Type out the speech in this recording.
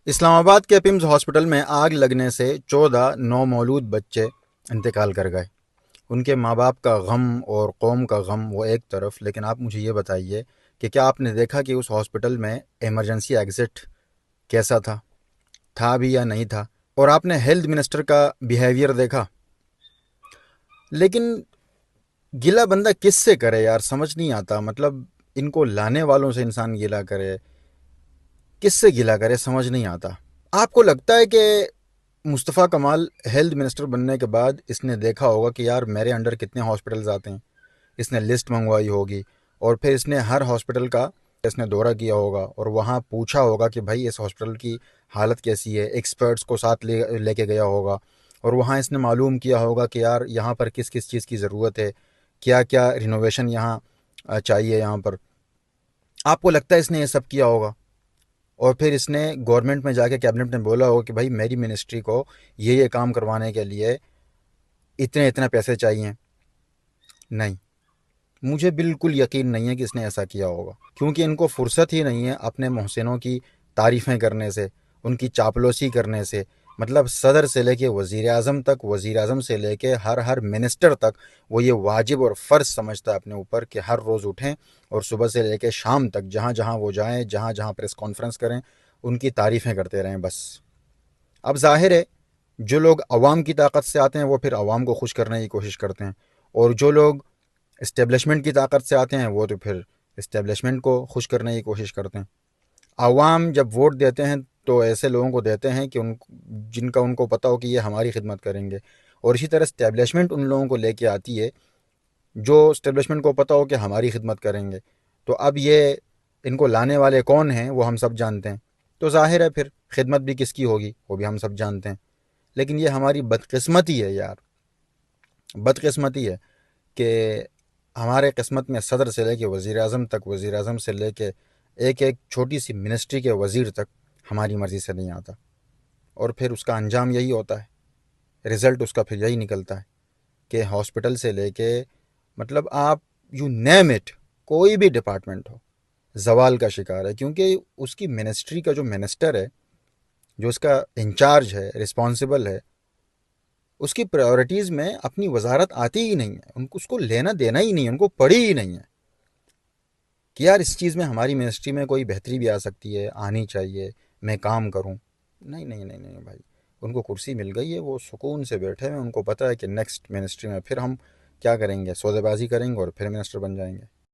اسلام آباد کے پمز ہاسپٹل میں آگ لگنے سے 14 نومولود بچے انتقال کر گئے۔ ان کے ماں باپ کا غم اور قوم کا غم وہ ایک طرف، لیکن آپ مجھے یہ بتائیے کہ کیا آپ نے دیکھا کہ اس ہاسپٹل میں ایمرجنسی ایگزٹ کیسا تھا بھی یا نہیں تھا؟ اور آپ نے ہیلتھ منسٹر کا بیہیویئر دیکھا؟ لیکن گلہ بندہ کس سے کرے یار، سمجھ نہیں آتا۔ مطلب ان کو لانے والوں سے انسان گلہ کرے، کس سے گلہ کرے، سمجھ نہیں آتا۔ آپ کو لگتا ہے کہ مصطفیٰ کمال ہیلتھ منسٹر بننے کے بعد اس نے دیکھا ہوگا کہ یار میرے انڈر کتنے ہاسپٹلز آتے ہیں؟ اس نے لسٹ منگوائی ہوگی اور پھر اس نے ہر ہاسپٹل کا اس نے دورہ کیا ہوگا اور وہاں پوچھا ہوگا کہ بھائی اس ہاسپٹل کی حالت کیسی ہے، ایکسپرٹس کو ساتھ لے کے گیا ہوگا اور وہاں اس نے معلوم کیا ہوگا کہ یار یہاں پر کس کس چیز کی ضرورت ہے، کیا کیا رینوویشن یہاں چاہیے یہاں پر۔ آپ کو لگتا ہے اس نے یہ سب کیا ہوگا؟ اور پھر اس نے گورنمنٹ میں جا کے کیبنٹ میں بولا ہوگا کہ بھائی میری منسٹری کو یہ کام کروانے کے لیے اتنے پیسے چاہیے؟ نہیں، مجھے بالکل یقین نہیں ہے کہ اس نے ایسا کیا ہوگا، کیونکہ ان کو فرصت ہی نہیں ہے اپنے محسنوں کی تعریفیں کرنے سے، ان کی چاپلوسی کرنے سے۔ مطلب صدر سے لے کے وزیر اعظم تک، وزیر اعظم سے لے کے ہر منسٹر تک وہ یہ واجب اور فرض سمجھتا ہے اپنے اوپر کہ ہر روز اٹھیں اور صبح سے لے کے شام تک جہاں جہاں وہ جائیں، جہاں جہاں پریس کانفرنس کریں، ان کی تعریفیں کرتے رہیں بس۔ اب ظاہر ہے جو لوگ عوام کی طاقت سے آتے ہیں وہ پھر عوام کو خوش کرنے کی کوشش کرتے ہیں، اور جو لوگ اسٹیبلشمنٹ کی طاقت سے آتے ہیں وہ تو پھر اسٹیبلشمنٹ کو خوش کرنے کی کوشش کرتے ہیں۔ عوام جب ووٹ دیتے ہیں تو ایسے لوگوں کو دیتے ہیں کہ جن کا ان کو پتہ ہو کہ یہ ہماری خدمت کریں گے، اور اسی طرح اسٹیبلشمنٹ ان لوگوں کو لے کے آتی ہے جو اسٹیبلشمنٹ کو پتہ ہو کہ ہماری خدمت کریں گے۔ تو اب یہ ان کو لانے والے کون ہیں وہ ہم سب جانتے ہیں، تو ظاہر ہے پھر خدمت بھی کس کی ہوگی وہ بھی ہم سب جانتے ہیں۔ لیکن یہ ہماری بدقسمتی ہے یار، بدقسمتی ہے کہ ہمارے قسمت میں صدر سے لے کے وزیر اعظم تک، وزیر اعظم سے لے کے ایک ایک چھوٹی سی منسٹری کے وزیر تک ہماری مرضی سے نہیں آتا، اور پھر اس کا انجام یہی ہوتا ہے، رزلٹ اس کا پھر یہی نکلتا ہے کہ ہاسپٹل سے لے کے مطلب آپ یو نیم اٹ، کوئی بھی ڈپارٹمنٹ ہو زوال کا شکار ہے، کیونکہ اس کی منسٹری کا جو منسٹر ہے، جو اس کا انچارج ہے، رسپانسبل ہے، اس کی پریورٹیز میں اپنی وزارت آتی ہی نہیں ہے، ان کو اس کو لینا دینا ہی نہیں ہے، ان کو پڑھی ہی نہیں ہے کہ یار اس چیز میں ہماری منسٹری میں کوئی بہتری بھی آ سکتی ہے، آنی چاہیے، میں کام کروں۔ نہیں نہیں نہیں نہیں بھائی، ان کو کرسی مل گئی ہے، وہ سکون سے بیٹھے ہیں، ان کو پتہ ہے کہ نیکسٹ منسٹری میں پھر ہم کیا کریں گے، سودے بازی کریں گے اور پھر منسٹر بن جائیں گے۔